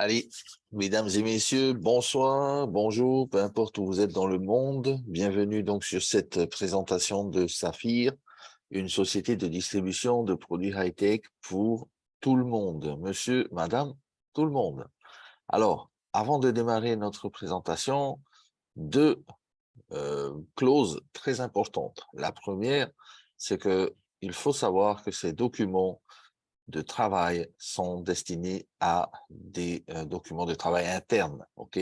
Allez, mesdames et messieurs, bonsoir, bonjour, peu importe où vous êtes dans le monde. Bienvenue donc sur cette présentation de Saphir, une société de distribution de produits high-tech pour tout le monde. Monsieur, madame, tout le monde. Alors, avant de démarrer notre présentation, deux clauses très importantes. La première, c'est que il faut savoir que ces documents de travail sont destinés à des documents de travail internes, ok?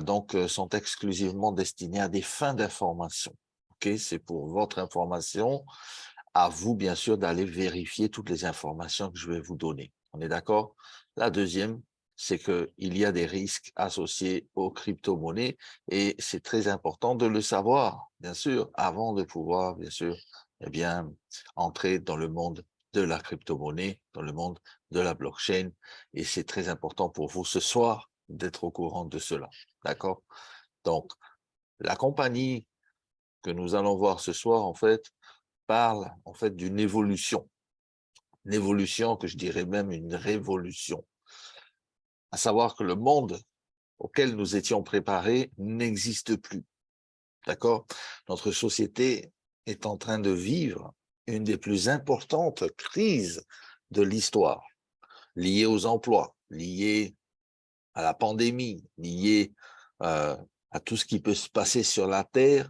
Donc, sont exclusivement destinés à des fins d'information, ok? C'est pour votre information, à vous, bien sûr, d'aller vérifier toutes les informations que je vais vous donner. On est d'accord? La deuxième, c'est qu'il y a des risques associés aux crypto-monnaies et c'est très important de le savoir, bien sûr, avant de pouvoir, bien sûr, eh bien, entrer dans le monde de la crypto-monnaie, dans le monde de la blockchain. Et c'est très important pour vous ce soir d'être au courant de cela. D'accord? Donc, la compagnie que nous allons voir ce soir, en fait, parle en fait d'une évolution. Une évolution que je dirais même une révolution. À savoir que le monde auquel nous étions préparés n'existe plus. D'accord? Notre société est en train de vivre une des plus importantes crises de l'histoire, liées aux emplois, liées à la pandémie, liées à tout ce qui peut se passer sur la Terre,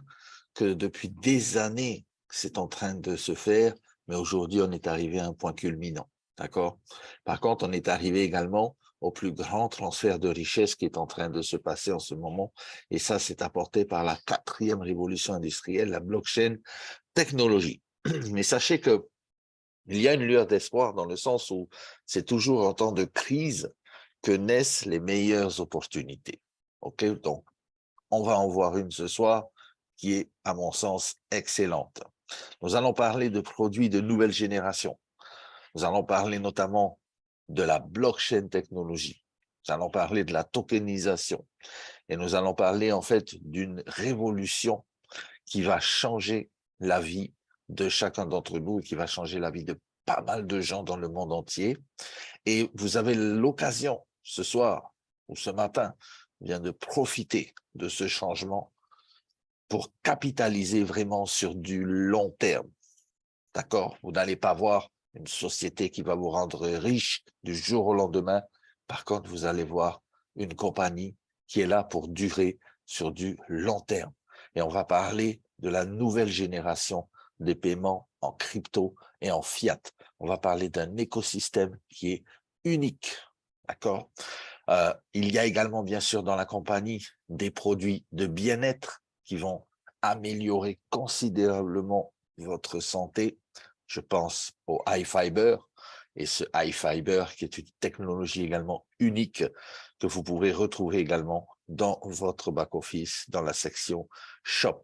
que depuis des années, c'est en train de se faire, mais aujourd'hui, on est arrivé à un point culminant. D'accord? Par contre, on est arrivé également au plus grand transfert de richesse qui est en train de se passer en ce moment. Et ça, c'est apporté par la quatrième révolution industrielle, la blockchain technologie. Mais sachez que il y a une lueur d'espoir dans le sens où c'est toujours en temps de crise que naissent les meilleures opportunités. OK? Donc, on va en voir une ce soir qui est, à mon sens, excellente. Nous allons parler de produits de nouvelle génération. Nous allons parler notamment de la blockchain technologie. Nous allons parler de la tokenisation. Et nous allons parler, en fait, d'une révolution qui va changer la vie de chacun d'entre nous et qui va changer la vie de pas mal de gens dans le monde entier. Et vous avez l'occasion ce soir ou ce matin bien de profiter de ce changement pour capitaliser vraiment sur du long terme. D'accord? Vous n'allez pas voir une société qui va vous rendre riche du jour au lendemain. Par contre, vous allez voir une compagnie qui est là pour durer sur du long terme. Et on va parler de la nouvelle génération des paiements en crypto et en fiat. On va parler d'un écosystème qui est unique. D'accord? Il y a également, bien sûr, dans la compagnie des produits de bien-être qui vont améliorer considérablement votre santé. Je pense au high fiber et ce high fiber qui est une technologie également unique que vous pourrez retrouver également dans votre back-office, dans la section shop.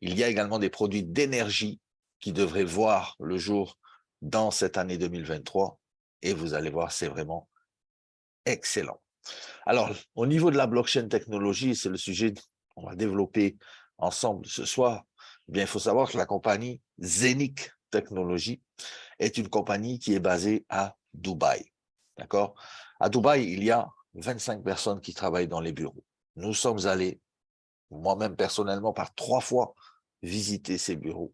Il y a également des produits d'énergie qui devraient voir le jour dans cette année 2023 et vous allez voir, c'est vraiment excellent. Alors, au niveau de la blockchain technologie, c'est le sujet qu'on va développer ensemble ce soir. Eh bien, il faut savoir que la compagnie Zenic Technologies est une compagnie qui est basée à Dubaï. D'accord? À Dubaï, il y a 25 personnes qui travaillent dans les bureaux. Nous sommes allés, moi-même personnellement, par 3 fois, visiter ces bureaux.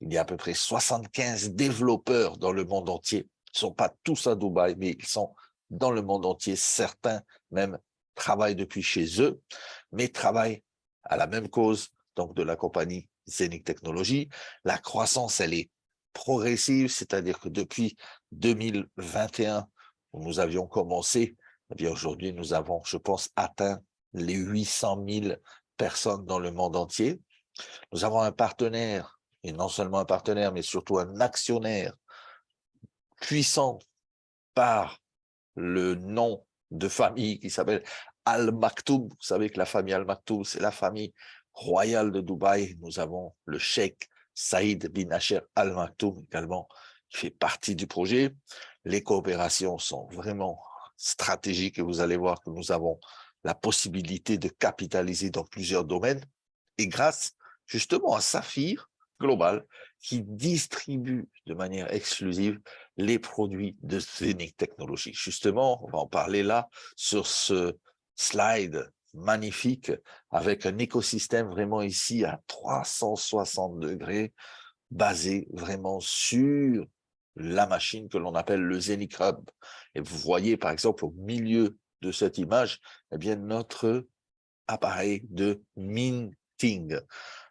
Il y a à peu près 75 développeurs dans le monde entier. Ils ne sont pas tous à Dubaï, mais ils sont dans le monde entier. Certains même travaillent depuis chez eux, mais travaillent à la même cause, donc de la compagnie Zenic Technologies. La croissance, elle est progressive, c'est-à-dire que depuis 2021, où nous avions commencé, eh bien aujourd'hui, nous avons, je pense, atteint les 800 000 personnes dans le monde entier. Nous avons un partenaire, et non seulement un partenaire, mais surtout un actionnaire puissant par le nom de famille qui s'appelle Al Maktoum. Vous savez que la famille Al Maktoum, c'est la famille royale de Dubaï. Nous avons le cheikh Saïd bin Nasser Al Maktoum également, qui fait partie du projet. Les coopérations sont vraiment stratégiques et vous allez voir que nous avons la possibilité de capitaliser dans plusieurs domaines. Et grâce justement à Saphir, global qui distribue de manière exclusive les produits de Zenic Technologies. Justement, on va en parler là sur ce slide magnifique avec un écosystème vraiment ici à 360 degrés basé vraiment sur la machine que l'on appelle le Zenic Hub. Et vous voyez par exemple au milieu de cette image, eh bien notre appareil de minting.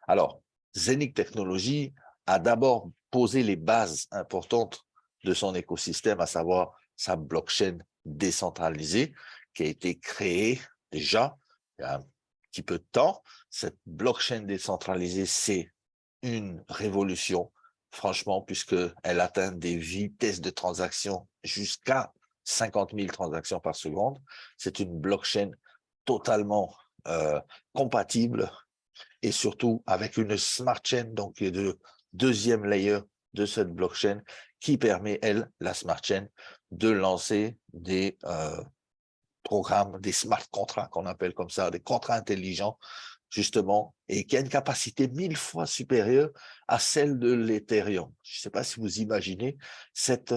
Alors, Zenic Technologies a d'abord posé les bases importantes de son écosystème, à savoir sa blockchain décentralisée, qui a été créée déjà il y a un petit peu de temps. Cette blockchain décentralisée, c'est une révolution, franchement, puisqu'elle atteint des vitesses de transaction jusqu'à 50 000 transactions par seconde. C'est une blockchain totalement compatible et surtout avec une smart chain, donc qui est le deuxième layer de cette blockchain qui permet, elle, la smart chain, de lancer des programmes, des smart contracts qu'on appelle comme ça, des contrats intelligents, justement, et qui a une capacité 1000 fois supérieure à celle de l'Ethereum. Je ne sais pas si vous imaginez cette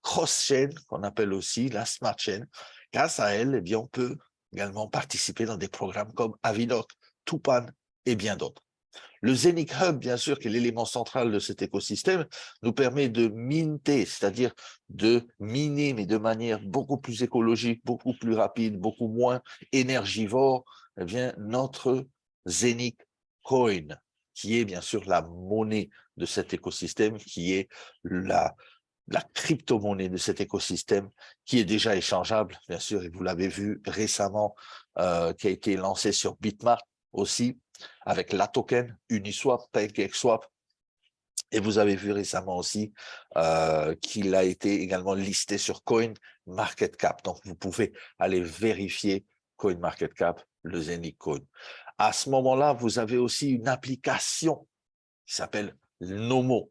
cross-chain qu'on appelle aussi la smart chain. Grâce à elle, eh bien, on peut également participer dans des programmes comme Avinok, Tupan et bien d'autres. Le Zenic Hub, bien sûr, qui est l'élément central de cet écosystème, nous permet de minter, c'est-à-dire de miner, mais de manière beaucoup plus écologique, beaucoup plus rapide, beaucoup moins énergivore, eh bien, notre Zenic Coin, qui est bien sûr la monnaie de cet écosystème, qui est la crypto-monnaie de cet écosystème, qui est déjà échangeable, bien sûr, et vous l'avez vu récemment, qui a été lancé sur Bitmart aussi, avec la token, Uniswap, PancakeSwap, et vous avez vu récemment aussi qu'il a été également listé sur CoinMarketCap. Donc, vous pouvez aller vérifier CoinMarketCap, le Zenic Coin. À ce moment-là, vous avez aussi une application qui s'appelle Nomo.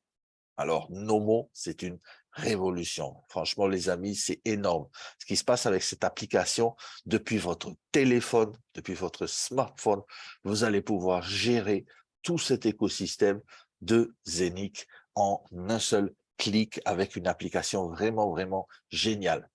Alors, Nomo, c'est une révolution. Franchement, les amis, c'est énorme. Ce qui se passe avec cette application, depuis votre téléphone, depuis votre smartphone, vous allez pouvoir gérer tout cet écosystème de Zenic en un seul clic avec une application vraiment, vraiment géniale.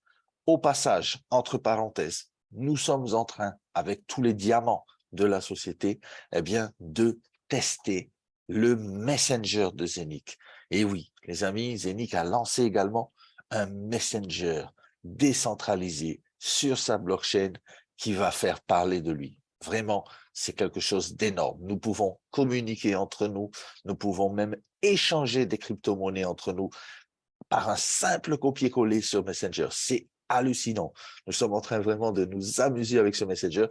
Au passage, entre parenthèses, nous sommes en train, avec tous les diamants de la société, eh bien, de tester le Messenger de Zenic. Et oui, les amis, Zenic a lancé également un Messenger décentralisé sur sa blockchain qui va faire parler de lui. Vraiment, c'est quelque chose d'énorme. Nous pouvons communiquer entre nous, nous pouvons même échanger des crypto-monnaies entre nous par un simple copier-coller sur Messenger. C'est hallucinant. Nous sommes en train vraiment de nous amuser avec ce Messenger.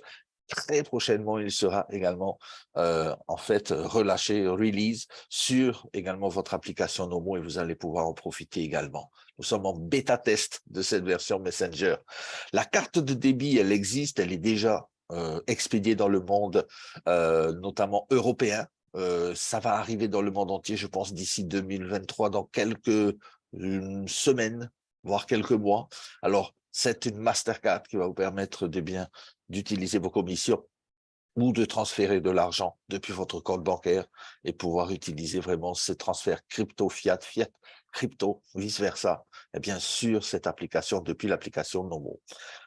Très prochainement, il sera également en fait relâché, release sur également votre application Nomo et vous allez pouvoir en profiter également. Nous sommes en bêta test de cette version Messenger. La carte de débit, elle existe, elle est déjà expédiée dans le monde, notamment européen. Ça va arriver dans le monde entier, je pense, d'ici 2023, dans quelques semaines, voire quelques mois. Alors, c'est une Mastercard qui va vous permettre de bien d'utiliser vos commissions ou de transférer de l'argent depuis votre compte bancaire et pouvoir utiliser vraiment ces transferts crypto, fiat, fiat, crypto, vice-versa, et bien sûr cette application depuis l'application Nomo.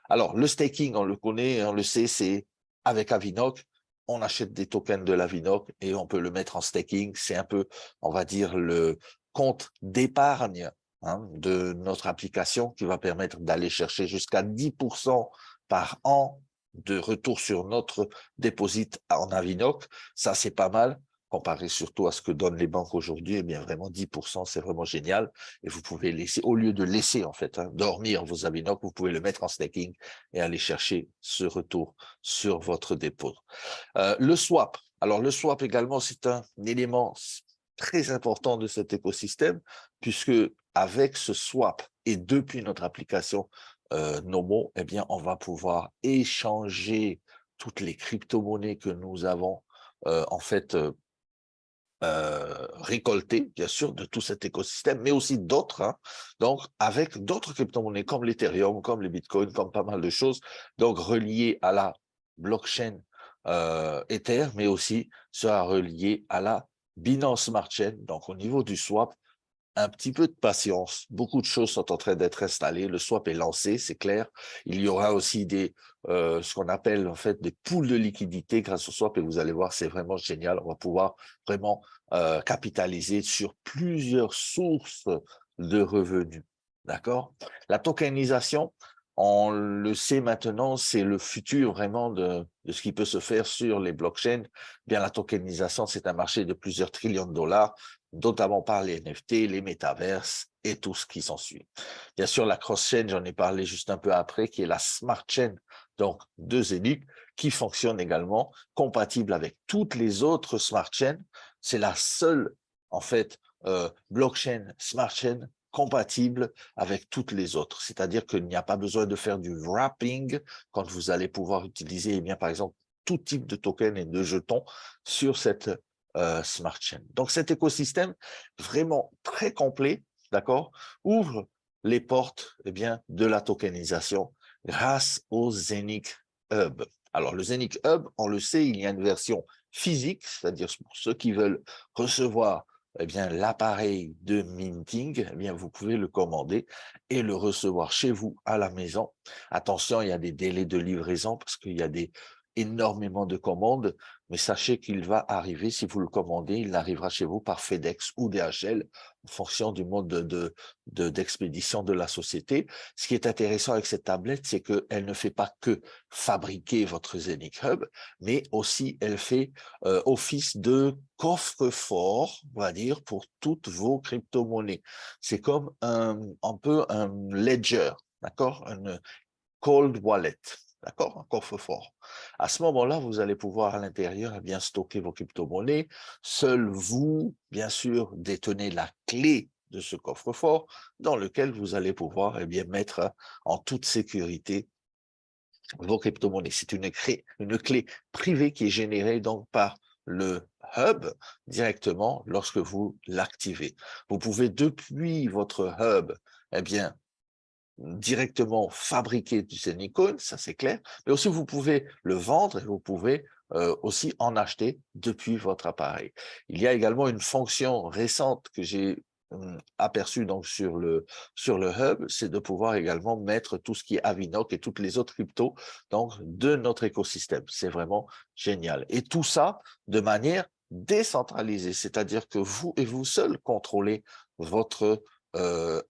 Alors, le staking, on le connaît, on le sait, c'est avec Avinok, on achète des tokens de l'Avinok et on peut le mettre en staking. C'est un peu, on va dire, le compte d'épargne de notre application qui va permettre d'aller chercher jusqu'à 10% par an de retour sur notre déposit en Avinok. Ça, c'est pas mal, comparé surtout à ce que donnent les banques aujourd'hui. Eh bien, vraiment, 10%, c'est vraiment génial. Et vous pouvez laisser, au lieu de laisser, en fait, dormir vos Avinok, vous pouvez le mettre en staking et aller chercher ce retour sur votre dépôt. Le swap. Alors, le swap également, c'est un élément très important de cet écosystème, puisque avec ce swap et depuis notre application Nomo, eh bien, on va pouvoir échanger toutes les crypto-monnaies que nous avons en fait récoltées, bien sûr, de tout cet écosystème, mais aussi d'autres, donc avec d'autres crypto-monnaies comme l'Ethereum, comme les Bitcoins, comme pas mal de choses, donc reliées à la blockchain Ether, mais aussi sera relié à la Binance Smart Chain, donc au niveau du swap, un petit peu de patience. Beaucoup de choses sont en train d'être installées. Le swap est lancé, c'est clair. Il y aura aussi ce qu'on appelle en fait des pools de liquidité grâce au swap et vous allez voir, c'est vraiment génial. On va pouvoir vraiment capitaliser sur plusieurs sources de revenus. D'accord? La tokenisation, on le sait maintenant, c'est le futur vraiment de ce qui peut se faire sur les blockchains. Bien, la tokenisation, c'est un marché de plusieurs trillions de dollars, notamment par les NFT, les métaverses et tout ce qui s'ensuit. Bien sûr, la cross-chain, j'en ai parlé juste un peu après, qui est la smart chain, donc de Zenic, qui fonctionne également, compatible avec toutes les autres smart chains. C'est la seule, en fait, blockchain smart chain compatible avec toutes les autres. C'est-à-dire qu'il n'y a pas besoin de faire du wrapping quand vous allez pouvoir utiliser, eh bien, par exemple, tout type de token et de jetons sur cette smart chain. Donc, cet écosystème vraiment très complet, d'accord, ouvre les portes, eh bien, de la tokenisation grâce au Zenic Hub. Alors, le Zenic Hub, on le sait, il y a une version physique, c'est-à-dire pour ceux qui veulent recevoir eh bien, l'appareil de minting, eh bien, vous pouvez le commander et le recevoir chez vous à la maison. Attention, il y a des délais de livraison parce qu'il y a énormément de commandes, mais sachez qu'il va arriver, si vous le commandez, il arrivera chez vous par FedEx ou DHL, en fonction du mode d'expédition de la société. Ce qui est intéressant avec cette tablette, c'est qu'elle ne fait pas que fabriquer votre Zenic Hub, mais aussi elle fait office de coffre-fort, on va dire, pour toutes vos crypto-monnaies. C'est comme un peu un ledger, d'accord? Une cold wallet. D'accord? Un coffre-fort. À ce moment-là, vous allez pouvoir à l'intérieur eh bien stocker vos crypto-monnaies. Seul vous, bien sûr, détenez la clé de ce coffre-fort dans lequel vous allez pouvoir eh bien mettre en toute sécurité vos crypto-monnaies. C'est une clé privée qui est générée donc par le hub directement lorsque vous l'activez. Vous pouvez depuis votre hub eh bien directement fabriquer du Zenicoin, ça c'est clair, mais aussi vous pouvez le vendre et vous pouvez aussi en acheter depuis votre appareil. Il y a également une fonction récente que j'ai aperçue donc sur le hub, c'est de pouvoir également mettre tout ce qui est Avinoc et toutes les autres cryptos donc de notre écosystème. C'est vraiment génial. Et tout ça de manière décentralisée, c'est-à-dire que vous et vous seul contrôlez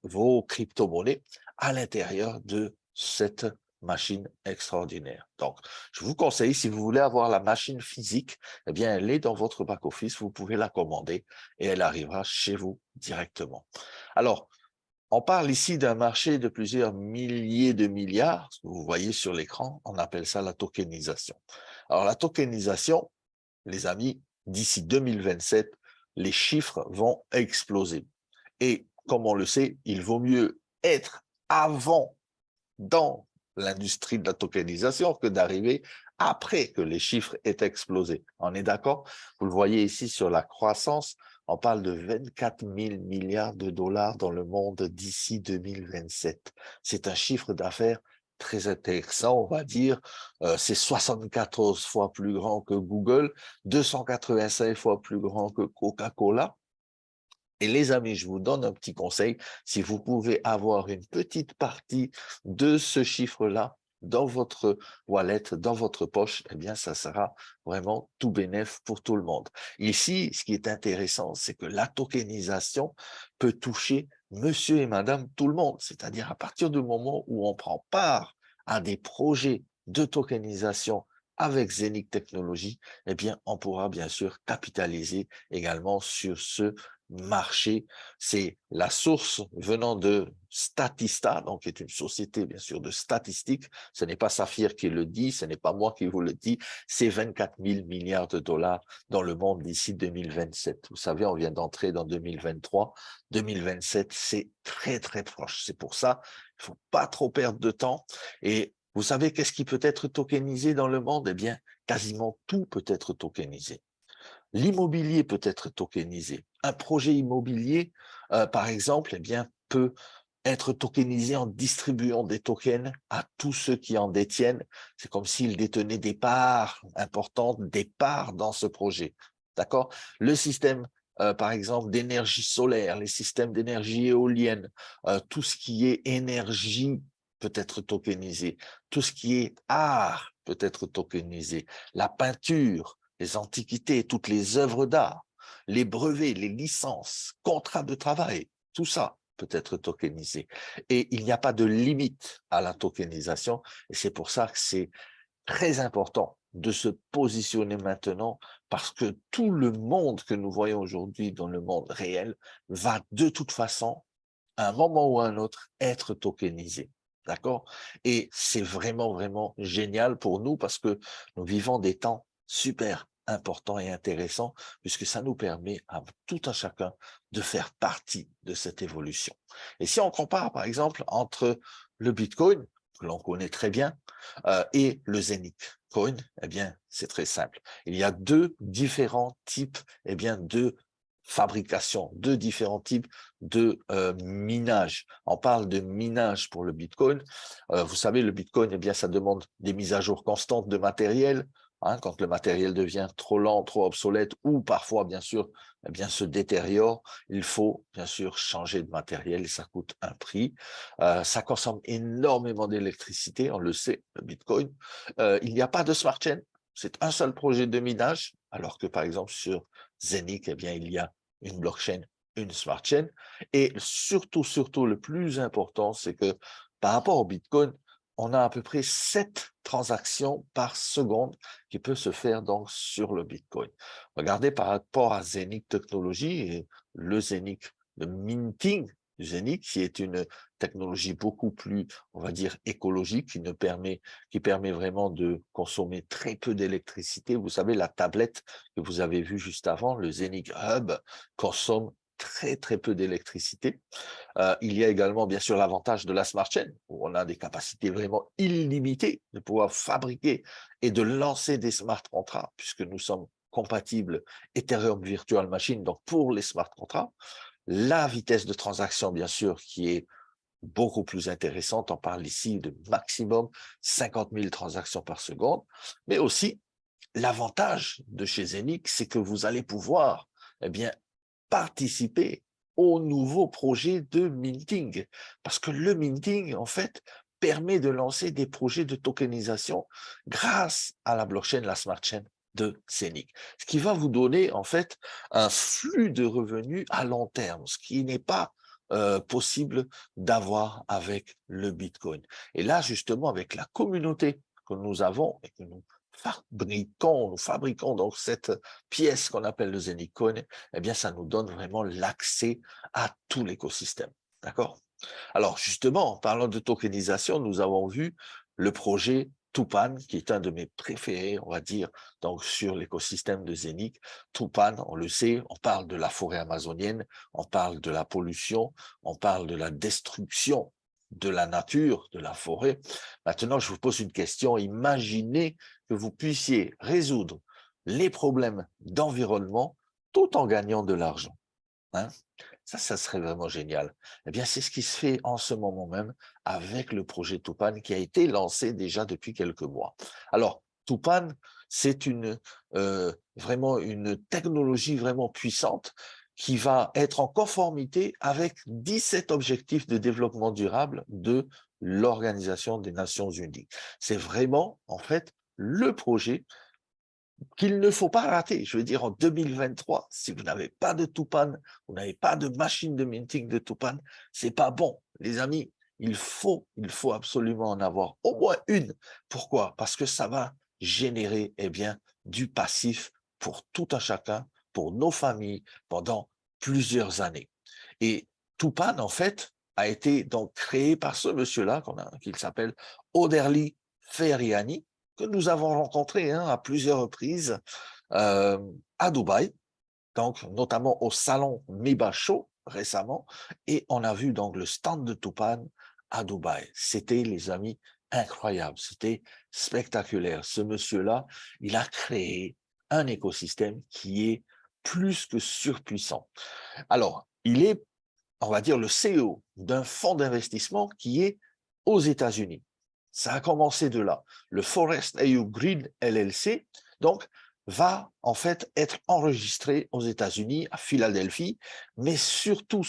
vos crypto-monnaies à l'intérieur de cette machine extraordinaire. Donc, je vous conseille, si vous voulez avoir la machine physique, eh bien, elle est dans votre back-office, vous pouvez la commander et elle arrivera chez vous directement. Alors, on parle ici d'un marché de plusieurs milliers de milliards. Vous voyez sur l'écran, on appelle ça la tokenisation. Alors, la tokenisation, les amis, d'ici 2027, les chiffres vont exploser. Et comme on le sait, il vaut mieux être avant dans l'industrie de la tokenisation que d'arriver après que les chiffres aient explosé. On est d'accord? Vous le voyez ici sur la croissance, on parle de 24 000 milliards de dollars dans le monde d'ici 2027. C'est un chiffre d'affaires très intéressant, on va dire. C'est 74 fois plus grand que Google, 285 fois plus grand que Coca-Cola. Et les amis, je vous donne un petit conseil. Si vous pouvez avoir une petite partie de ce chiffre-là dans votre wallet, dans votre poche, eh bien, ça sera vraiment tout bénef pour tout le monde. Ici, ce qui est intéressant, c'est que la tokenisation peut toucher monsieur et madame tout le monde. C'est-à-dire à partir du moment où on prend part à des projets de tokenisation avec Zenic Technologies, eh bien, on pourra bien sûr capitaliser également sur ce marché. C'est la source venant de Statista, donc qui est une société bien sûr de statistiques. Ce n'est pas Saphir qui le dit, ce n'est pas moi qui vous le dis, c'est 24 000 milliards de dollars dans le monde d'ici 2027. Vous savez, on vient d'entrer dans 2023. 2027, c'est très très proche. C'est pour ça, il faut pas trop perdre de temps. Et vous savez qu'est-ce qui peut être tokenisé dans le monde? Eh bien, quasiment tout peut être tokenisé. L'immobilier peut être tokenisé. Un projet immobilier, par exemple, eh bien, peut être tokenisé en distribuant des tokens à tous ceux qui en détiennent. C'est comme s'ils détenaient des parts importantes, des parts dans ce projet. D'accord? Le système par exemple, d'énergie solaire, les systèmes d'énergie éolienne, tout ce qui est énergie peut être tokenisé, tout ce qui est art peut être tokenisé, la peinture, les antiquités, toutes les œuvres d'art, les brevets, les licences, contrats de travail, tout ça peut être tokenisé. Et il n'y a pas de limite à la tokenisation, et c'est pour ça que c'est très important de se positionner maintenant parce que tout le monde que nous voyons aujourd'hui dans le monde réel va de toute façon, à un moment ou à un autre, être tokenisé. D'accord? Et c'est vraiment, vraiment génial pour nous parce que nous vivons des temps super importants et intéressants puisque ça nous permet à tout un chacun de faire partie de cette évolution. Et si on compare, par exemple, entre le Bitcoin, que l'on connaît très bien, et le Zenic Coin, eh bien, c'est très simple. Il y a deux différents types, eh bien, de fabrication, deux différents types de minage. On parle de minage pour le Bitcoin. Vous savez, le Bitcoin, eh bien, ça demande des mises à jour constantes de matériel. Hein, quand le matériel devient trop lent, trop obsolète, ou parfois, bien sûr, eh bien, se détériore, il faut, bien sûr, changer de matériel et ça coûte un prix. Ça consomme énormément d'électricité, on le sait, le Bitcoin. Il n'y a pas de smart chain, c'est un seul projet de minage, alors que, par exemple, sur Zenic, eh bien, il y a une blockchain, une smart chain. Et surtout, surtout, le plus important, c'est que par rapport au Bitcoin, on a à peu près 7 transactions par seconde qui peuvent se faire donc sur le Bitcoin. Regardez par rapport à Zenic Technologies et le Zenic, le minting du Zenic, qui est une technologie beaucoup plus, on va dire, écologique, qui permet vraiment de consommer très peu d'électricité. Vous savez, la tablette que vous avez vue juste avant, le Zenic Hub, consomme très, très peu d'électricité. Il y a également, bien sûr, l'avantage de la Smart Chain, où on a des capacités vraiment illimitées de pouvoir fabriquer et de lancer des smart contracts, puisque nous sommes compatibles Ethereum Virtual Machine, donc pour les smart contracts. La vitesse de transaction, bien sûr, qui est beaucoup plus intéressante. On parle ici de maximum 50 000 transactions par seconde, mais aussi l'avantage de chez Zenic, c'est que vous allez pouvoir, eh bien, participer au nouveau projet de minting. Parce que le minting, en fait, permet de lancer des projets de tokenisation grâce à la blockchain, la smart chain de Zenic. Ce qui va vous donner, en fait, un flux de revenus à long terme, ce qui n'est pas possible d'avoir avec le Bitcoin. Et là, justement, avec la communauté que nous avons et que nous fabriquons donc cette pièce qu'on appelle le Zenic Coin, eh bien, ça nous donne vraiment l'accès à tout l'écosystème. D'accord? Alors, justement, en parlant de tokenisation, nous avons vu le projet Tupan, qui est un de mes préférés, on va dire, donc sur l'écosystème de Zenic. Tupan, on le sait, on parle de la forêt amazonienne, on parle de la pollution, on parle de la destruction de la nature, de la forêt. Maintenant, je vous pose une question. Imaginez que vous puissiez résoudre les problèmes d'environnement tout en gagnant de l'argent. Hein? Ça serait vraiment génial. Eh bien, c'est ce qui se fait en ce moment même avec le projet Tupan qui a été lancé déjà depuis quelques mois. Alors, Tupan, c'est vraiment une technologie vraiment puissante qui va être en conformité avec 17 objectifs de développement durable de l'Organisation des Nations Unies. C'est vraiment, en fait, le projet qu'il ne faut pas rater. Je veux dire, en 2023, si vous n'avez pas de Tupan, vous n'avez pas de machine de minting de Tupan, c'est pas bon. Les amis, il faut absolument en avoir au moins une. Pourquoi? Parce que ça va générer, eh bien, du passif pour tout un chacun, pour nos familles, pendant plusieurs années. Et Tupan, en fait, a été donc créé par ce monsieur-là, qu'il s'appelle Oderli Feriani, que nous avons rencontré à plusieurs reprises à Dubaï, donc notamment au salon Miba Show récemment, et on a vu donc le stand de Tupan à Dubaï. C'était, les amis, incroyable, c'était spectaculaire. Ce monsieur-là, il a créé un écosystème qui est plus que surpuissant. Alors, il est, on va dire, le CEO d'un fonds d'investissement qui est aux États-Unis. Ça a commencé de là. Le Forest AU Green LLC, donc, va en fait être enregistré aux États-Unis, à Philadelphie, mais surtout,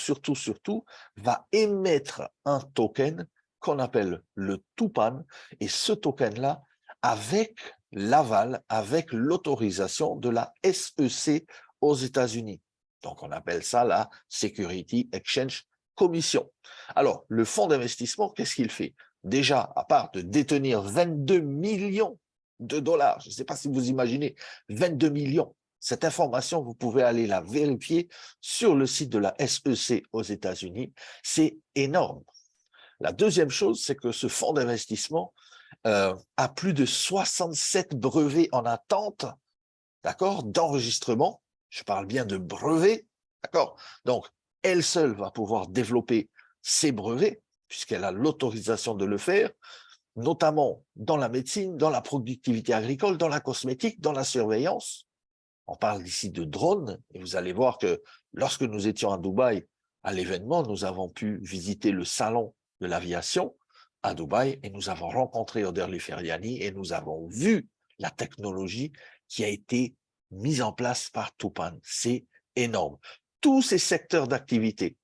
va émettre un token qu'on appelle le Tupan, et ce token-là, avec l'aval, avec l'autorisation de la SEC aux États-Unis. Donc, on appelle ça la Security Exchange Commission. Alors, le fonds d'investissement, qu'est-ce qu'il fait? Déjà, à part de détenir 22 millions de dollars, je ne sais pas si vous imaginez, 22 millions. Cette information, vous pouvez aller la vérifier sur le site de la SEC aux États-Unis. C'est énorme. La deuxième chose, c'est que ce fonds d'investissement a plus de 67 brevets en attente, d'accord, d'enregistrement. Je parle bien de brevets, d'accord. Donc, elle seule va pouvoir développer ses brevets, puisqu'elle a l'autorisation de le faire, notamment dans la médecine, dans la productivité agricole, dans la cosmétique, dans la surveillance. On parle ici de drones, et vous allez voir que lorsque nous étions à Dubaï, à l'événement, nous avons pu visiter le salon de l'aviation à Dubaï, et nous avons rencontré Oderli Feriani, et nous avons vu la technologie qui a été mise en place par Tupan. C'est énorme. Tous ces secteurs d'activité,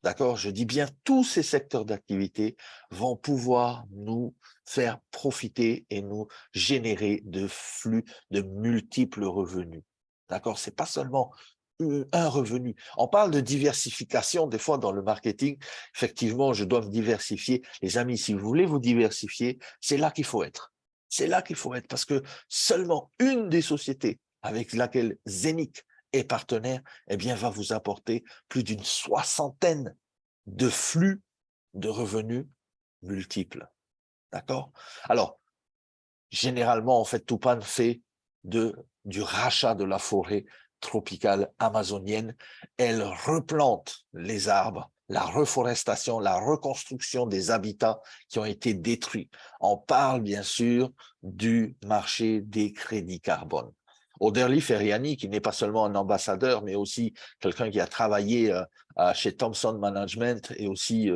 d'accord, je dis bien tous ces secteurs d'activité vont pouvoir nous faire profiter et nous générer de flux de multiples revenus. D'accord, c'est pas seulement un revenu. On parle de diversification des fois dans le marketing. Effectivement, je dois me diversifier. Les amis, si vous voulez vous diversifier, c'est là qu'il faut être. C'est là qu'il faut être parce que seulement une des sociétés avec laquelle Zenic est partenaire, eh bien, va vous apporter plus d'une soixantaine de flux de revenus multiples. D'accord? Alors, généralement, en fait, Tupan fait du rachat de la forêt tropicale amazonienne. Elle replante les arbres, la reforestation, la reconstruction des habitats qui ont été détruits. On parle bien sûr du marché des crédits carbone. Oderli Feriani, qui n'est pas seulement un ambassadeur, mais aussi quelqu'un qui a travaillé chez Thomson Management et aussi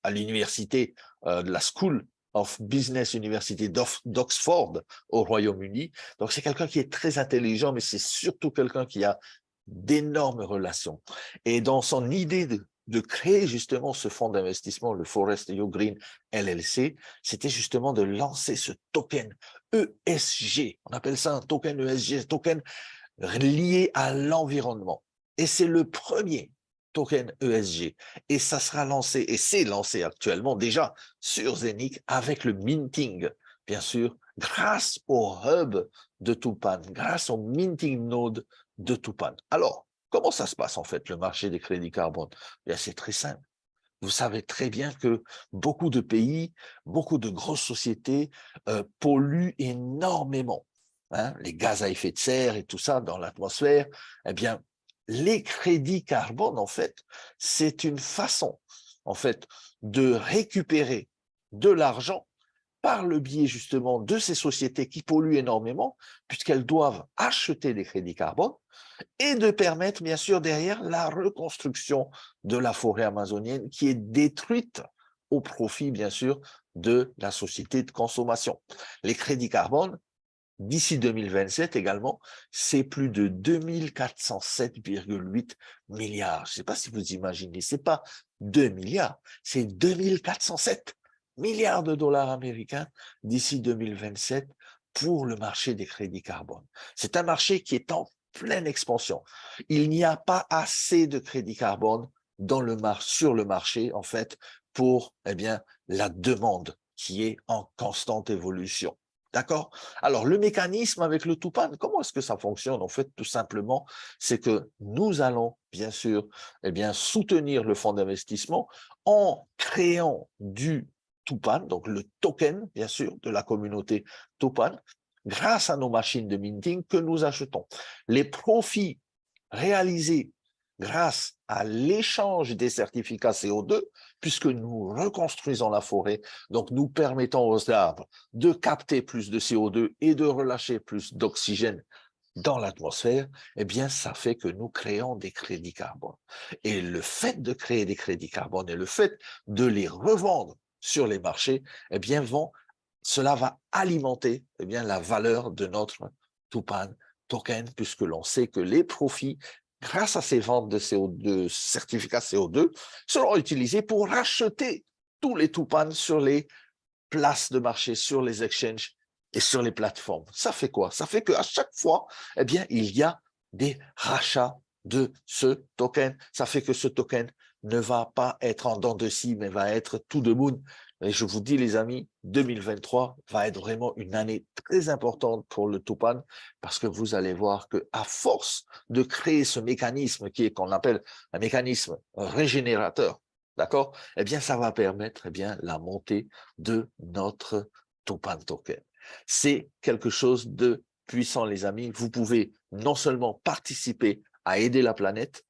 à l'université de la School of Business University d'Oxford au Royaume-Uni. Donc, c'est quelqu'un qui est très intelligent, mais c'est surtout quelqu'un qui a d'énormes relations. Et dans son idée de créer justement ce fonds d'investissement, le Forest You Green LLC, c'était justement de lancer ce token ESG. On appelle ça un token ESG, token lié à l'environnement. Et c'est le premier token ESG. Et ça sera lancé, et c'est lancé actuellement déjà sur Zenic avec le minting, bien sûr, grâce au hub de Tupan, grâce au minting node de Tupan. Alors, comment ça se passe en fait, le marché des crédits carbone? C'est très simple. Vous savez très bien que beaucoup de pays, beaucoup de grosses sociétés polluent énormément. Hein, les gaz à effet de serre et tout ça dans l'atmosphère. Eh bien, les crédits carbone, en fait, c'est une façon, en fait, de récupérer de l'argent par le biais justement de ces sociétés qui polluent énormément, puisqu'elles doivent acheter des crédits carbone, et de permettre bien sûr derrière la reconstruction de la forêt amazonienne qui est détruite au profit bien sûr de la société de consommation. Les crédits carbone, d'ici 2027 également, c'est plus de 2407,8 milliards. Je ne sais pas si vous imaginez, c'est pas 2 milliards, c'est 2407 milliards de dollars américains d'ici 2027 pour le marché des crédits carbone. C'est un marché qui est en pleine expansion. Il n'y a pas assez de crédits carbone sur le marché, en fait, pour la demande qui est en constante évolution. D'accord? Alors, le mécanisme avec le Tupan, comment est-ce que ça fonctionne? En fait, tout simplement, c'est que nous allons, bien sûr, soutenir le fonds d'investissement en créant du Tupan, donc le token, bien sûr, de la communauté Tupan, grâce à nos machines de minting que nous achetons. Les profits réalisés grâce à l'échange des certificats CO2, puisque nous reconstruisons la forêt, donc nous permettons aux arbres de capter plus de CO2 et de relâcher plus d'oxygène dans l'atmosphère, eh bien, ça fait que nous créons des crédits carbone. Et le fait de créer des crédits carbone et le fait de les revendre sur les marchés, eh bien, cela va alimenter la valeur de notre Tupan tokens, puisque l'on sait que les profits, grâce à ces ventes de CO2, certificats CO2, seront utilisés pour racheter tous les Tupan sur les places de marché, sur les exchanges et sur les plateformes. Ça fait quoi? Ça fait qu'à chaque fois, eh bien, il y a des rachats de ce token. Ça fait que ce token ne va pas être en dents de scie, mais va être tout de moon. Et je vous dis, les amis, 2023 va être vraiment une année très importante pour le Tupan, parce que vous allez voir que à force de créer ce mécanisme qui est qu'on appelle un mécanisme régénérateur, d'accord? Eh bien, ça va permettre, eh bien, la montée de notre Tupan token. C'est quelque chose de puissant, les amis. Vous pouvez non seulement participer à aider la planète,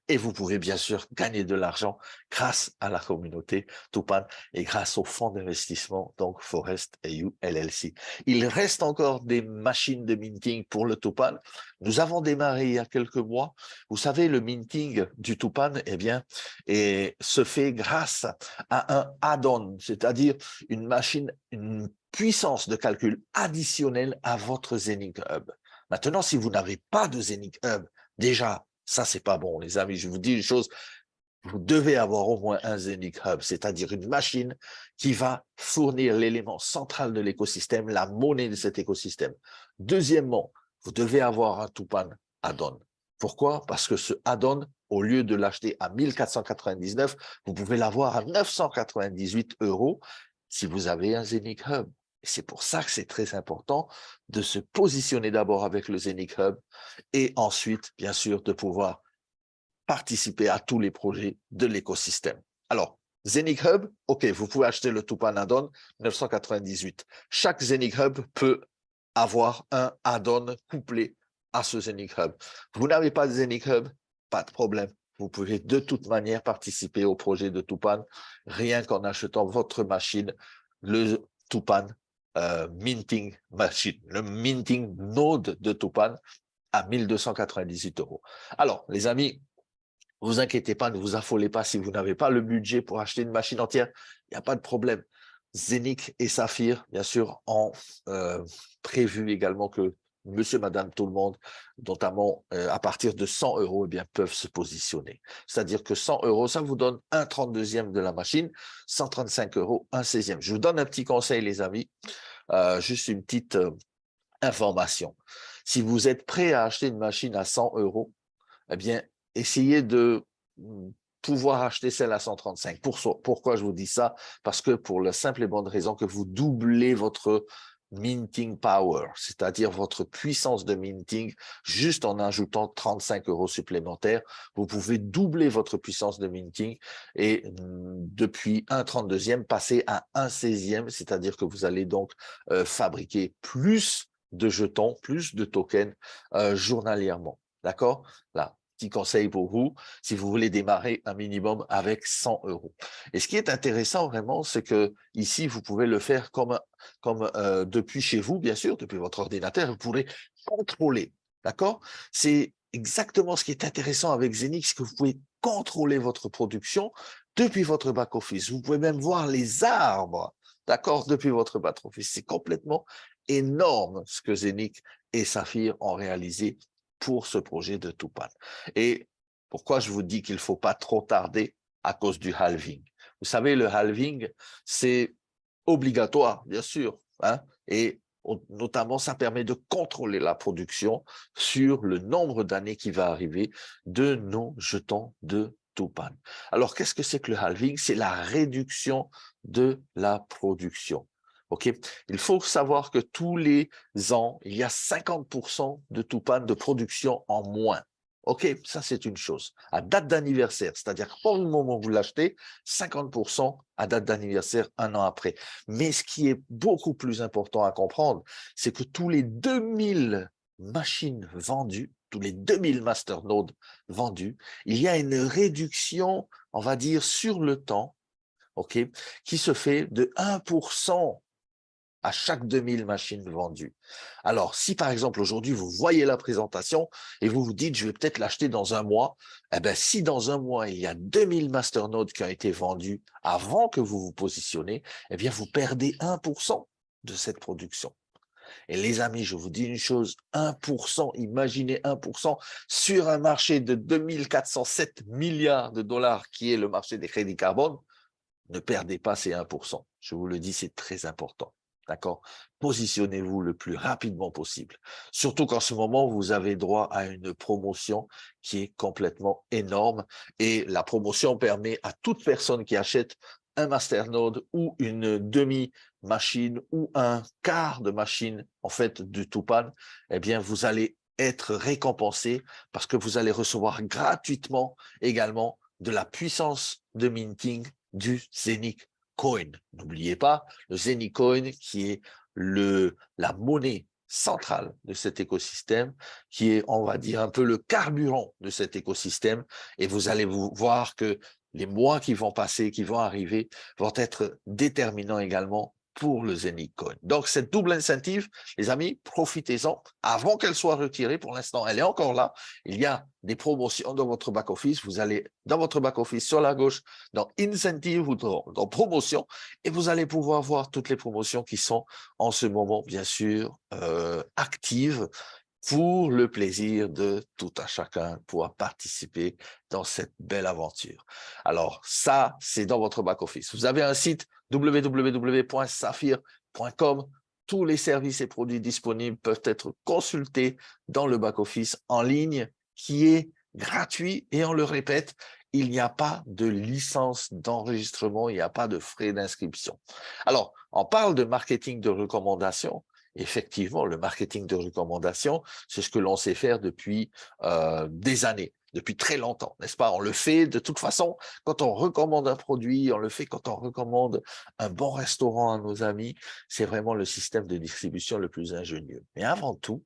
et vous pouvez bien sûr gagner de l'argent grâce à la communauté Tupan et grâce au fonds d'investissement, donc Forest AU LLC. Il reste encore des machines de minting pour le Tupan. Nous avons démarré il y a quelques mois. Vous savez, le minting du Tupan, eh bien, se fait grâce à un add-on, c'est-à-dire une machine, une puissance de calcul additionnelle à votre Zenic Hub. Maintenant, si vous n'avez pas de Zenic Hub, déjà, ça, c'est pas bon, les amis. Je vous dis une chose, vous devez avoir au moins un Zenic Hub, c'est-à-dire une machine qui va fournir l'élément central de l'écosystème, la monnaie de cet écosystème. Deuxièmement, vous devez avoir un Tupan add-on. Pourquoi? Parce que ce add-on, au lieu de l'acheter à 1499, vous pouvez l'avoir à 998 € si vous avez un Zenic Hub. C'est pour ça que c'est très important de se positionner d'abord avec le Zenic Hub et ensuite, bien sûr, de pouvoir participer à tous les projets de l'écosystème. Alors, Zenic Hub, OK, vous pouvez acheter le Tupan add-on 998. Chaque Zenic Hub peut avoir un add-on couplé à ce Zenic Hub. Vous n'avez pas de Zenic Hub, pas de problème. Vous pouvez de toute manière participer au projet de Tupan rien qu'en achetant votre machine, le Tupan minting machine, le minting node de Tupan à 1298 €. Alors, les amis, vous inquiétez pas, ne vous affolez pas si vous n'avez pas le budget pour acheter une machine entière, il n'y a pas de problème. Zenic et Saphir, bien sûr, ont prévu également que monsieur, madame, tout le monde, notamment à partir de 100 €, eh bien, peuvent se positionner. C'est-à-dire que 100 €, ça vous donne un 32e de la machine, 135 €, un 16e. Je vous donne un petit conseil, les amis, juste une petite information. Si vous êtes prêt à acheter une machine à 100 €, eh bien, essayez de pouvoir acheter celle à 135. Pourquoi je vous dis ça? Parce que pour la simple et bonne raison que vous doublez votre minting power, c'est-à-dire votre puissance de minting, juste en ajoutant 35 € supplémentaires, vous pouvez doubler votre puissance de minting et depuis un 32e passer à un 16e, c'est-à-dire que vous allez donc fabriquer plus de jetons, plus de tokens journalièrement. D'accord? Là, petit conseil pour vous, si vous voulez démarrer un minimum avec 100 €. Et ce qui est intéressant vraiment, c'est que ici, vous pouvez le faire comme depuis chez vous, bien sûr, depuis votre ordinateur, vous pourrez contrôler. D'accord? C'est exactement ce qui est intéressant avec Zenix, que vous pouvez contrôler votre production depuis votre back-office. Vous pouvez même voir les arbres, d'accord, depuis votre back-office. C'est complètement énorme ce que Zenix et Saphir ont réalisé pour ce projet de Tupan. Et pourquoi je vous dis qu'il ne faut pas trop tarder? À cause du halving. Vous savez, le halving, c'est obligatoire, bien sûr, hein, et notamment, ça permet de contrôler la production sur le nombre d'années qui va arriver de nos jetons de Tupan. Alors, qu'est-ce que c'est que le halving? C'est la réduction de la production. OK? Il faut savoir que tous les ans, il y a 50% de Tupan de production en moins. OK, ça c'est une chose. À date d'anniversaire, c'est-à-dire qu'au moment où vous l'achetez, 50% à date d'anniversaire un an après. Mais ce qui est beaucoup plus important à comprendre, c'est que tous les 2000 machines vendues, tous les 2000 masternodes vendus, il y a une réduction, on va dire, sur le temps, OK, qui se fait de 1% à chaque 2000 machines vendues. Alors, si par exemple aujourd'hui vous voyez la présentation et vous vous dites je vais peut-être l'acheter dans un mois, eh bien si dans un mois il y a 2000 masternodes qui ont été vendus avant que vous vous positionnez, eh bien vous perdez 1% de cette production. Et les amis, je vous dis une chose, 1%, imaginez 1% sur un marché de 2407 milliards de dollars qui est le marché des crédits carbone, ne perdez pas ces 1%. Je vous le dis, c'est très important. D'accord? Positionnez-vous le plus rapidement possible. Surtout qu'en ce moment, vous avez droit à une promotion qui est complètement énorme. Et la promotion permet à toute personne qui achète un masternode ou une demi-machine ou un quart de machine, en fait, du Tupan, eh bien, vous allez être récompensé parce que vous allez recevoir gratuitement également de la puissance de minting du Zenic Coin. N'oubliez pas le Zenic Coin qui est la monnaie centrale de cet écosystème, qui est, on va dire, un peu le carburant de cet écosystème. Et vous allez voir que les mois qui vont passer, qui vont arriver, vont être déterminants également pour le Zenic Coin. Donc, cette double incentive, les amis, profitez-en avant qu'elle soit retirée. Pour l'instant, elle est encore là. Il y a des promotions dans votre back-office. Vous allez dans votre back-office sur la gauche, dans Incentive ou dans Promotion, et vous allez pouvoir voir toutes les promotions qui sont en ce moment, bien sûr, actives pour le plaisir de tout un chacun pouvoir participer dans cette belle aventure. Alors, ça, c'est dans votre back-office. Vous avez un site www.saphir.com. Tous les services et produits disponibles peuvent être consultés dans le back-office en ligne qui est gratuit et on le répète, il n'y a pas de licence d'enregistrement, il n'y a pas de frais d'inscription. Alors, on parle de marketing de recommandation. Effectivement, le marketing de recommandation, c'est ce que l'on sait faire depuis des années, depuis très longtemps, n'est-ce pas? On le fait de toute façon quand on recommande un produit, on le fait quand on recommande un bon restaurant à nos amis. C'est vraiment le système de distribution le plus ingénieux. Mais avant tout,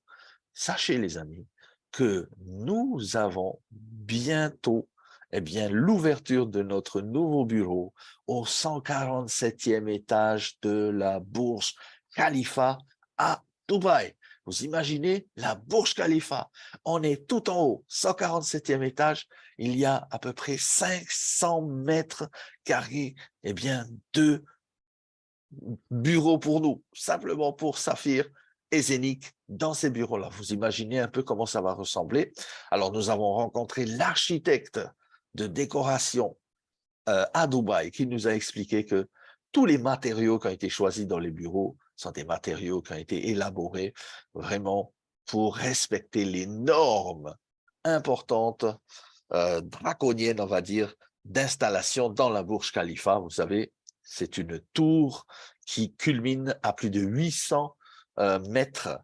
sachez les amis, que nous avons bientôt l'ouverture de notre nouveau bureau au 147e étage de la Burj Khalifa à Dubaï. Vous imaginez la Burj Khalifa, on est tout en haut, 147e étage, il y a à peu près 500 mètres carrés de bureaux pour nous, simplement pour Saphir et Zenic dans ces bureaux-là. Vous imaginez un peu comment ça va ressembler. Alors, nous avons rencontré l'architecte de décoration à Dubaï qui nous a expliqué que tous les matériaux qui ont été choisis dans les bureaux sont des matériaux qui ont été élaborés vraiment pour respecter les normes importantes, draconiennes, on va dire, d'installation dans la Burj Khalifa. Vous savez, c'est une tour qui culmine à plus de 800 mètres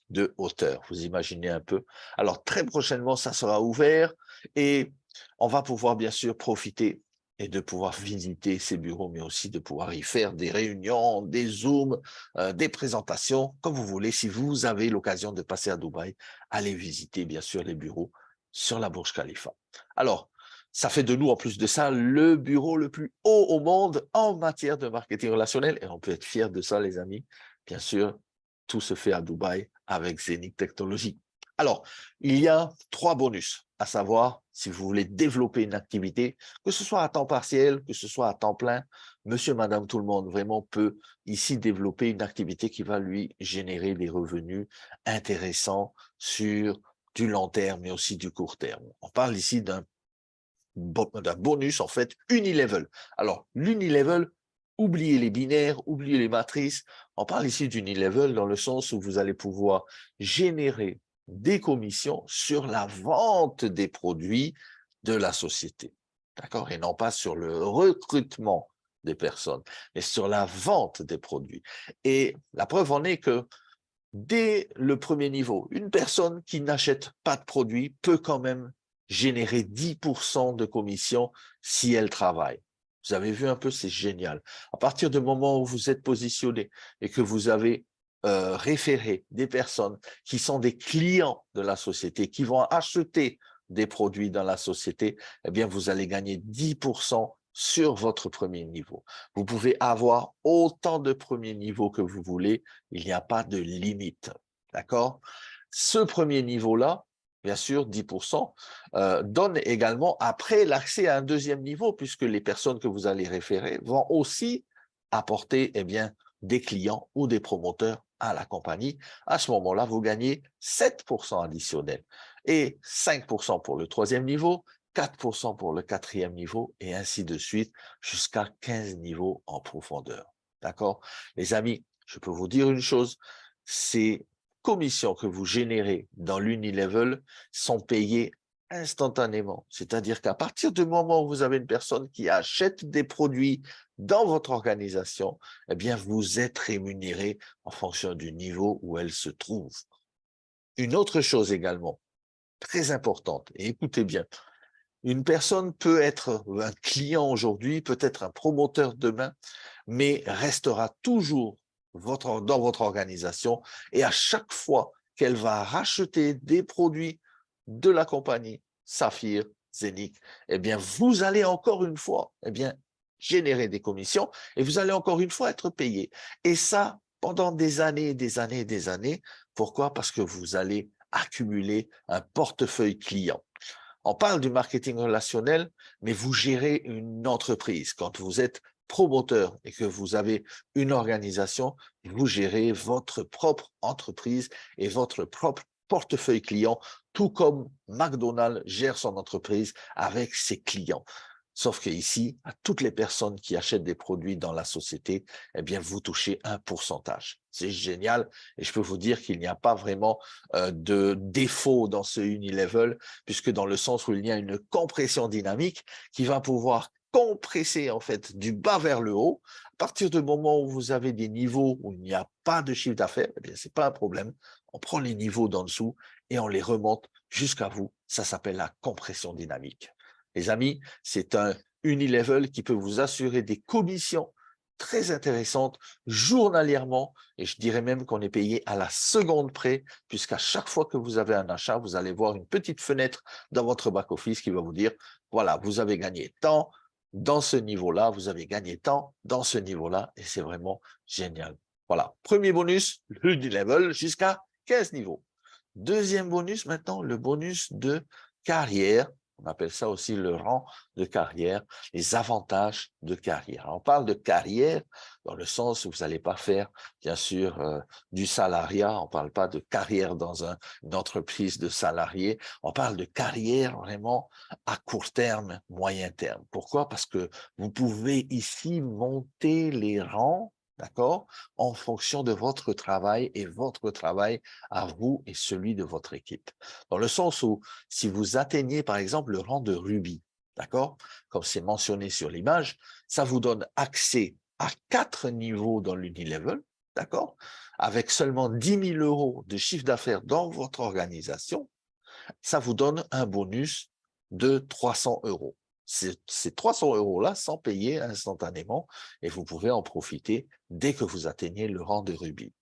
de hauteur. Vous imaginez un peu. Alors, très prochainement, ça sera ouvert et on va pouvoir bien sûr profiter et de pouvoir visiter ces bureaux, mais aussi de pouvoir y faire des réunions, des zooms, des présentations, comme vous voulez. Si vous avez l'occasion de passer à Dubaï, allez visiter bien sûr les bureaux sur la Burj Khalifa. Alors, ça fait de nous, en plus de ça, le bureau le plus haut au monde en matière de marketing relationnel. Et on peut être fier de ça, les amis. Bien sûr, tout se fait à Dubaï avec Zenic Technologies. Alors, il y a 3 bonus, à savoir, si vous voulez développer une activité, que ce soit à temps partiel, que ce soit à temps plein, monsieur, madame, tout le monde vraiment peut ici développer une activité qui va lui générer des revenus intéressants sur du long terme, mais aussi du court terme. On parle ici d'un bonus, en fait, unilevel. Alors, l'unilevel, oubliez les binaires, oubliez les matrices. On parle ici d'unilevel dans le sens où vous allez pouvoir générer des commissions sur la vente des produits de la société. D'accord? Et non pas sur le recrutement des personnes, mais sur la vente des produits. Et la preuve en est que dès le premier niveau, une personne qui n'achète pas de produit peut quand même générer 10% de commission si elle travaille. Vous avez vu un peu, c'est génial. À partir du moment où vous êtes positionné et que vous avez référé des personnes qui sont des clients de la société, qui vont acheter des produits dans la société, eh bien, vous allez gagner 10% sur votre premier niveau. Vous pouvez avoir autant de premiers niveaux que vous voulez, il n'y a pas de limite. D'accord? Ce premier niveau-là, bien sûr, 10%, donne également après l'accès à un deuxième niveau, puisque les personnes que vous allez référer vont aussi apporter des clients ou des promoteurs à la compagnie, à ce moment-là, vous gagnez 7% additionnel et 5% pour le troisième niveau, 4% pour le quatrième niveau et ainsi de suite jusqu'à 15 niveaux en profondeur. D'accord? Les amis, je peux vous dire une chose, ces commissions que vous générez dans l'Unilevel sont payées instantanément. C'est-à-dire qu'à partir du moment où vous avez une personne qui achète des produits dans votre organisation, eh bien, vous êtes rémunéré en fonction du niveau où elle se trouve. Une autre chose également, très importante, et écoutez bien, une personne peut être un client aujourd'hui, peut être un promoteur demain, mais restera toujours dans votre organisation et à chaque fois qu'elle va racheter des produits de la compagnie Saphir, Zenic, eh bien, vous allez encore une fois, eh bien, générer des commissions et vous allez encore une fois être payé. Et ça, pendant des années et des années et des années. Pourquoi? Parce que vous allez accumuler un portefeuille client. On parle du marketing relationnel, mais vous gérez une entreprise. Quand vous êtes promoteur et que vous avez une organisation, vous gérez votre propre entreprise et votre propre portefeuille client, tout comme McDonald's gère son entreprise avec ses clients. Sauf qu'ici, à toutes les personnes qui achètent des produits dans la société, eh bien, vous touchez un pourcentage. C'est génial et je peux vous dire qu'il n'y a pas vraiment de défaut dans ce Unilevel, puisque dans le sens où il y a une compression dynamique qui va pouvoir compresser en fait du bas vers le haut. À partir du moment où vous avez des niveaux où il n'y a pas de chiffre d'affaires, eh bien, c'est pas un problème. On prend les niveaux d'en dessous et on les remonte jusqu'à vous. Ça s'appelle la compression dynamique. Les amis, c'est un Unilevel qui peut vous assurer des commissions très intéressantes journalièrement et je dirais même qu'on est payé à la seconde près puisqu'à chaque fois que vous avez un achat, vous allez voir une petite fenêtre dans votre back-office qui va vous dire, voilà, vous avez gagné tant dans ce niveau-là, vous avez gagné tant dans ce niveau-là et c'est vraiment génial. Voilà, premier bonus, l'Unilevel jusqu'à 15 niveaux. Deuxième bonus maintenant, le bonus de carrière. On appelle ça aussi le rang de carrière, les avantages de carrière. On parle de carrière dans le sens où vous n'allez pas faire, bien sûr, du salariat. On ne parle pas de carrière dans une entreprise de salariés. On parle de carrière vraiment à court terme, moyen terme. Pourquoi? Parce que vous pouvez ici monter les rangs, d'accord, en fonction de votre travail et votre travail à vous et celui de votre équipe. Dans le sens où, si vous atteignez par exemple le rang de rubis, d'accord, comme c'est mentionné sur l'image, ça vous donne accès à 4 niveaux dans l'Unilevel, d'accord, avec seulement 10 000 € de chiffre d'affaires dans votre organisation, ça vous donne un bonus de 300 €. Ces 300 € sont payés instantanément et vous pouvez en profiter dès que vous atteignez le rang de rubis.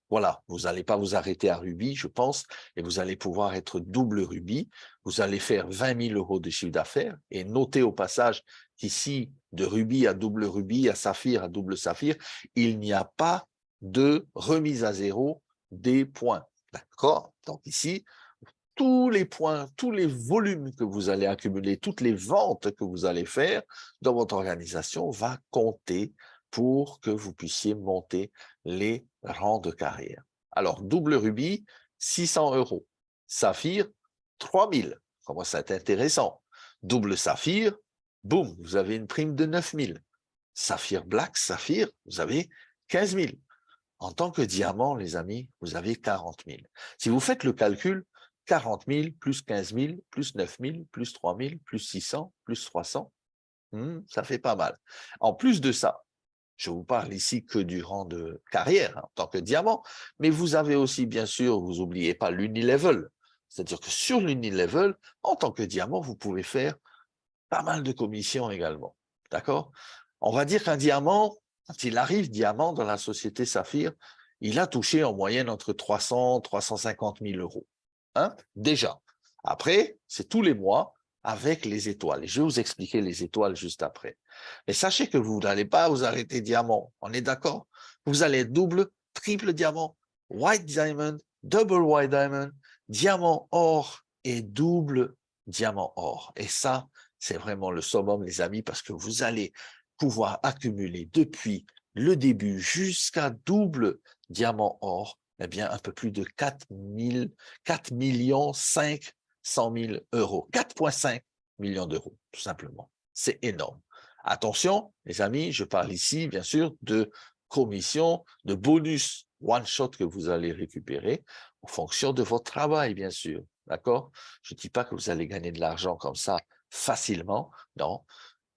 Voilà, vous n'allez pas vous arrêter à rubis, je pense, et vous allez pouvoir être double rubis. Vous allez faire 20 000 € de chiffre d'affaires et notez au passage qu'ici, de rubis à double rubis, à saphir à double saphir, il n'y a pas de remise à zéro des points. D'accord? Donc ici, tous les points, tous les volumes que vous allez accumuler, toutes les ventes que vous allez faire dans votre organisation va compter pour que vous puissiez monter les rangs de carrière. Alors, double rubis, 600 €. Saphir, 3000. Comment ça c'est intéressant. Double saphir, boum, vous avez une prime de 9000. Saphir black, saphir, vous avez 15 000. En tant que diamant, les amis, vous avez 40 000. Si vous faites le calcul, 40 000 plus 15 000 plus 9 000 plus 3 000 plus 600 plus 300, ça fait pas mal. En plus de ça, je vous parle ici que du rang de carrière en tant que diamant, mais vous avez aussi, bien sûr, vous n'oubliez pas l'Unilevel. C'est-à-dire que sur l'Unilevel, en tant que diamant, vous pouvez faire pas mal de commissions également. D'accord? On va dire qu'un diamant, quand il arrive diamant dans la société Saphir, il a touché en moyenne entre 300 et 350 000 €. Hein? Déjà. Après, c'est tous les mois avec les étoiles. Et je vais vous expliquer les étoiles juste après. Mais sachez que vous n'allez pas vous arrêter diamant. On est d'accord? Vous allez être double, triple diamant, white diamond, double white diamond, diamant or et double diamant or. Et ça, c'est vraiment le summum, les amis, parce que vous allez pouvoir accumuler depuis le début jusqu'à double diamant, or, eh bien, un peu plus de 4 500 000 euros. 4,5 millions d'euros, tout simplement. C'est énorme. Attention, les amis, je parle ici, bien sûr, de commission, de bonus one-shot que vous allez récupérer en fonction de votre travail, bien sûr. D'accord? Je ne dis pas que vous allez gagner de l'argent comme ça facilement. Non.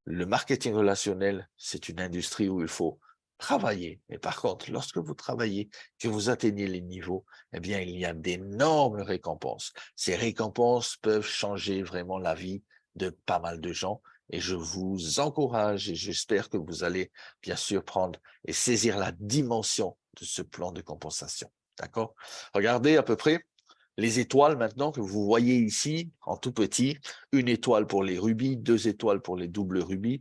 Le marketing relationnel, c'est une industrie où il faut travailler. Mais par contre, lorsque vous travaillez, que vous atteignez les niveaux, eh bien, il y a d'énormes récompenses. Ces récompenses peuvent changer vraiment la vie de pas mal de gens. Et je vous encourage et j'espère que vous allez bien sûr prendre et saisir la dimension de ce plan de compensation. D'accord? Regardez à peu près les étoiles maintenant que vous voyez ici en tout petit, une étoile pour les rubis, 2 étoiles pour les doubles rubis,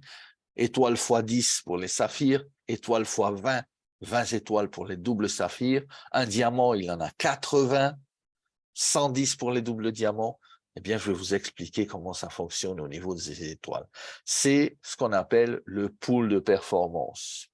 étoile x 10 pour les saphirs, étoile x 20, 20 étoiles pour les doubles saphirs, un diamant, il en a 80, 110 pour les doubles diamants. Eh bien, je vais vous expliquer comment ça fonctionne au niveau des étoiles. C'est ce qu'on appelle le pool de performance.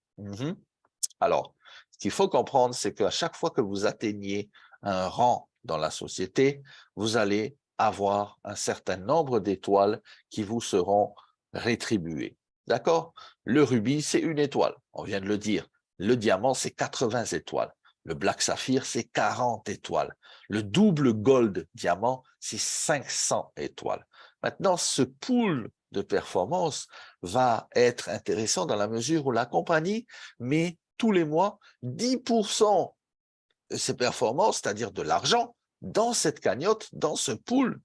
Alors, ce qu'il faut comprendre, c'est qu'à chaque fois que vous atteignez un rang dans la société, vous allez avoir un certain nombre d'étoiles qui vous seront rétribuées. D'accord? Le rubis, c'est 1 étoile, on vient de le dire. Le diamant, c'est 80 étoiles. Le black saphir, c'est 40 étoiles. Le double gold diamant, c'est 500 étoiles. Maintenant, ce pool de performance va être intéressant dans la mesure où la compagnie met tous les mois 10% de ses performances, c'est-à-dire de l'argent, dans cette cagnotte, dans ce pool.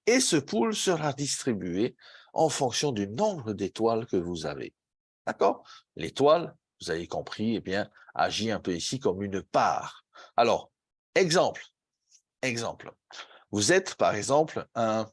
Et ce pool sera distribué en fonction du nombre d'étoiles que vous avez. D'accord? L'étoile, vous avez compris, eh bien, agit un peu ici comme une part. Alors, exemple. Vous êtes, par exemple, un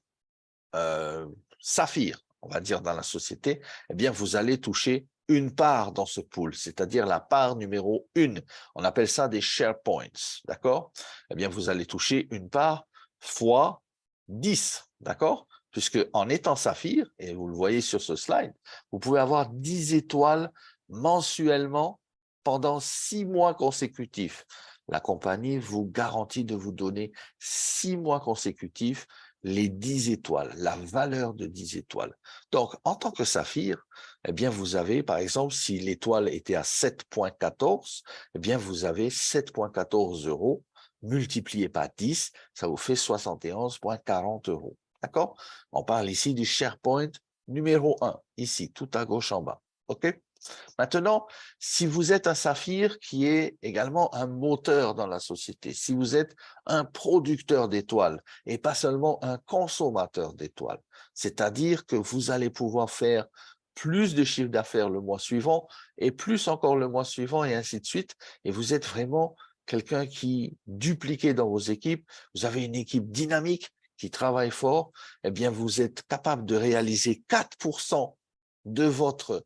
saphir, on va dire, dans la société, eh bien, vous allez toucher une part dans ce pool, c'est-à-dire la part numéro 1. On appelle ça des share points, d'accord? Eh bien, vous allez toucher une part fois 10, d'accord? Puisque en étant saphir, et vous le voyez sur ce slide, vous pouvez avoir 10 étoiles mensuellement pendant 6 mois consécutifs. La compagnie vous garantit de vous donner 6 mois consécutifs les 10 étoiles, la valeur de 10 étoiles. Donc, en tant que saphir, eh bien, vous avez, par exemple, si l'étoile était à 7,14, eh bien, vous avez 7,14 euros multiplié par 10, ça vous fait 71,40 euros. D'accord? On parle ici du SharePoint numéro 1, ici, tout à gauche en bas. OK? Maintenant, si vous êtes un saphir qui est également un moteur dans la société, si vous êtes un producteur d'étoiles et pas seulement un consommateur d'étoiles, c'est-à-dire que vous allez pouvoir faire plus de chiffre d'affaires le mois suivant et plus encore le mois suivant et ainsi de suite, et vous êtes vraiment quelqu'un qui dupliqué dans vos équipes, vous avez une équipe dynamique qui travaille fort, eh bien vous êtes capable de réaliser 4% de votre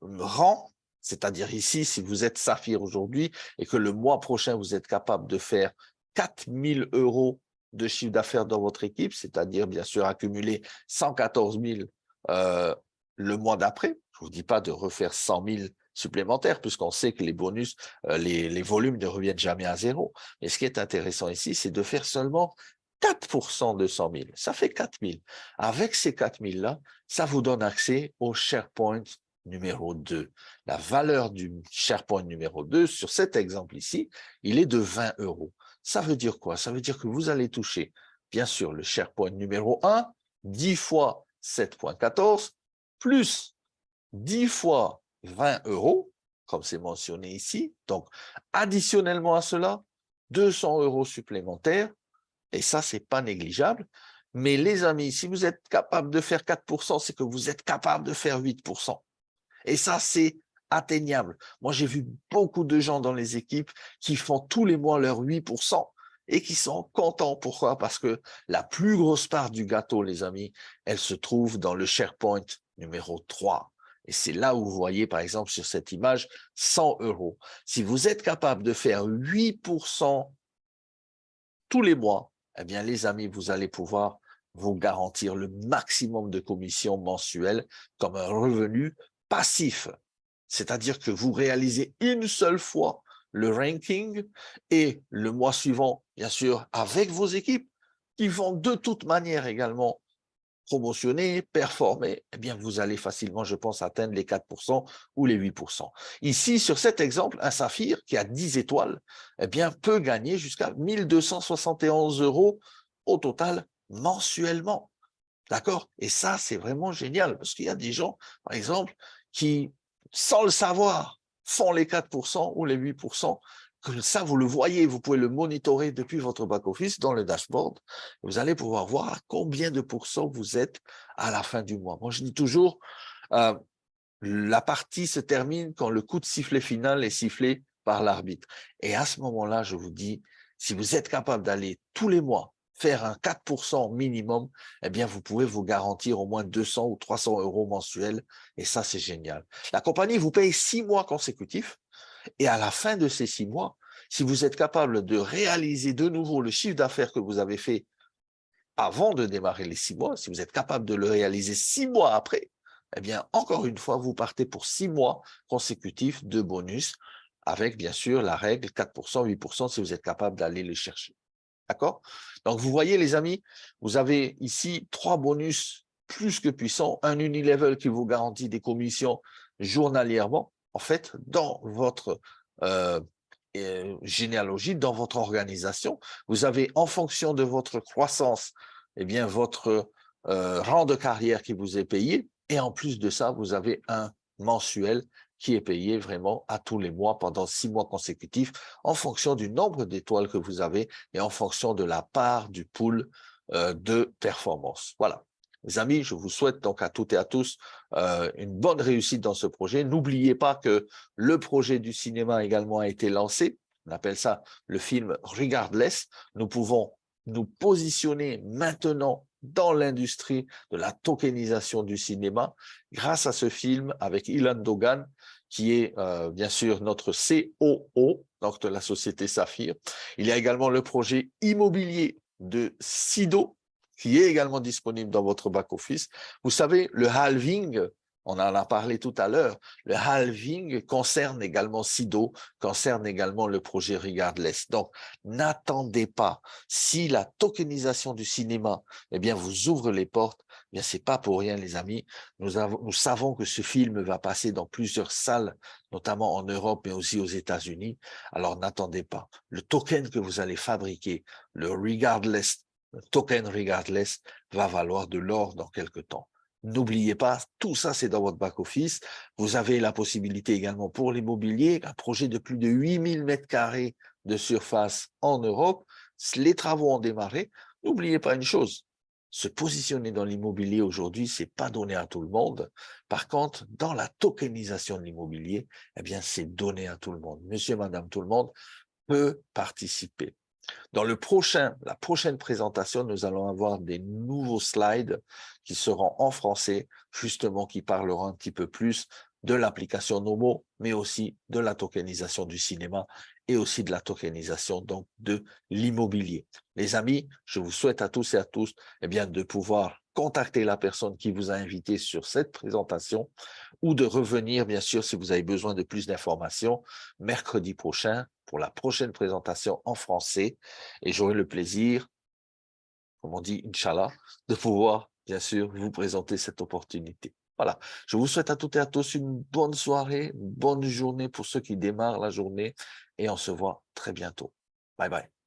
rang, c'est-à-dire ici, si vous êtes saphir aujourd'hui et que le mois prochain, vous êtes capable de faire 4 000 euros de chiffre d'affaires dans votre équipe, c'est-à-dire bien sûr accumuler 114 000 le mois d'après. Je ne vous dis pas de refaire 100 000 supplémentaires puisqu'on sait que les bonus, les volumes ne reviennent jamais à zéro. Mais ce qui est intéressant ici, c'est de faire seulement 4% de 100 000. Ça fait 4 000. Avec ces 4 000-là, ça vous donne accès au SharePoint numéro 2. La valeur du SharePoint numéro 2, sur cet exemple ici, il est de 20 euros. Ça veut dire quoi? Ça veut dire que vous allez toucher, bien sûr, le SharePoint numéro 1, 10 fois 7,14, plus 10 fois 20 euros, comme c'est mentionné ici. Donc, additionnellement à cela, 200 euros supplémentaires, et ça, c'est pas négligeable. Mais les amis, si vous êtes capable de faire 4%, c'est que vous êtes capable de faire 8%. Et ça, c'est atteignable. Moi, j'ai vu beaucoup de gens dans les équipes qui font tous les mois leur 8% et qui sont contents. Pourquoi? Parce que la plus grosse part du gâteau, les amis, elle se trouve dans le SharePoint numéro 3. Et c'est là où vous voyez, par exemple, sur cette image, 100 euros. Si vous êtes capable de faire 8% tous les mois, eh bien, les amis, vous allez pouvoir vous garantir le maximum de commissions mensuelles comme un revenu passif. C'est-à-dire que vous réalisez une seule fois le ranking et le mois suivant, bien sûr, avec vos équipes qui vont de toute manière également promotionner, performer, eh bien, vous allez facilement, je pense, atteindre les 4% ou les 8%. Ici, sur cet exemple, un saphir qui a 10 étoiles, eh bien, peut gagner jusqu'à 1 271 € au total mensuellement. D'accord? Et ça, c'est vraiment génial parce qu'il y a des gens, par exemple, qui, sans le savoir, font les 4% ou les 8%. Comme ça, vous le voyez, vous pouvez le monitorer depuis votre back-office dans le dashboard. Vous allez pouvoir voir à combien de pourcents vous êtes à la fin du mois. Moi, je dis toujours, euh, la partie se termine quand le coup de sifflet final est sifflé par l'arbitre. Et à ce moment-là, je vous dis, si vous êtes capable d'aller tous les mois faire un 4% minimum, eh bien, vous pouvez vous garantir au moins 200 ou 300 € mensuels. Et ça, c'est génial. La compagnie vous paye 6 mois consécutifs. Et à la fin de ces 6 mois, si vous êtes capable de réaliser de nouveau le chiffre d'affaires que vous avez fait avant de démarrer les 6 mois, si vous êtes capable de le réaliser 6 mois après, eh bien, encore une fois, vous partez pour 6 mois consécutifs de bonus avec, bien sûr, la règle 4%, 8% si vous êtes capable d'aller les chercher. D'accord? Donc, vous voyez, les amis, vous avez ici 3 bonus plus que puissants. Un Unilevel qui vous garantit des commissions journalièrement. En fait, dans votre euh, généalogie, dans votre organisation, vous avez, en fonction de votre croissance, eh bien, votre rang de carrière qui vous est payé. Et en plus de ça, vous avez un mensuel qui est payé vraiment à tous les mois pendant 6 mois consécutifs en fonction du nombre d'étoiles que vous avez et en fonction de la part du pool de performance. Voilà. Les amis, je vous souhaite donc à toutes et à tous une bonne réussite dans ce projet. N'oubliez pas que le projet du cinéma également a été lancé. On appelle ça le film Regardless. Nous pouvons nous positionner maintenant dans l'industrie de la tokenisation du cinéma grâce à ce film avec Ilan Dogan, qui est bien sûr notre COO, donc de la société Saphir. Il y a également le projet immobilier de Sido, qui est également disponible dans votre back-office. Vous savez, le halving, on en a parlé tout à l'heure, le halving concerne également Sido, concerne également le projet Regardless. Donc, n'attendez pas. Si la tokenisation du cinéma, eh bien, vous ouvre les portes, eh bien, c'est pas pour rien, les amis. Nous savons que ce film va passer dans plusieurs salles, notamment en Europe, mais aussi aux États-Unis. Alors, n'attendez pas. Le token que vous allez fabriquer, le Regardless, le token Regardless, va valoir de l'or dans quelques temps. N'oubliez pas, tout ça, c'est dans votre back-office. Vous avez la possibilité également pour l'immobilier, un projet de plus de 8000 mètres carrés de surface en Europe. Les travaux ont démarré. N'oubliez pas une chose, se positionner dans l'immobilier aujourd'hui, c'est pas donné à tout le monde. Par contre, dans la tokenisation de l'immobilier, eh bien, c'est donné à tout le monde. Monsieur, madame, tout le monde peut participer. Dans la prochaine présentation, nous allons avoir des nouveaux slides qui seront en français, justement, qui parleront un petit peu plus de l'application Nomo, mais aussi de la tokenisation du cinéma et aussi de la tokenisation donc de l'immobilier. Les amis, je vous souhaite à tous et à tous eh bien, de pouvoir contacter la personne qui vous a invité sur cette présentation ou de revenir, bien sûr, si vous avez besoin de plus d'informations, mercredi prochain pour la prochaine présentation en français. Et j'aurai le plaisir, comme on dit, Inch'Allah, de pouvoir, bien sûr, vous présenter cette opportunité. Voilà. Je vous souhaite à toutes et à tous une bonne soirée, une bonne journée pour ceux qui démarrent la journée et on se voit très bientôt. Bye bye.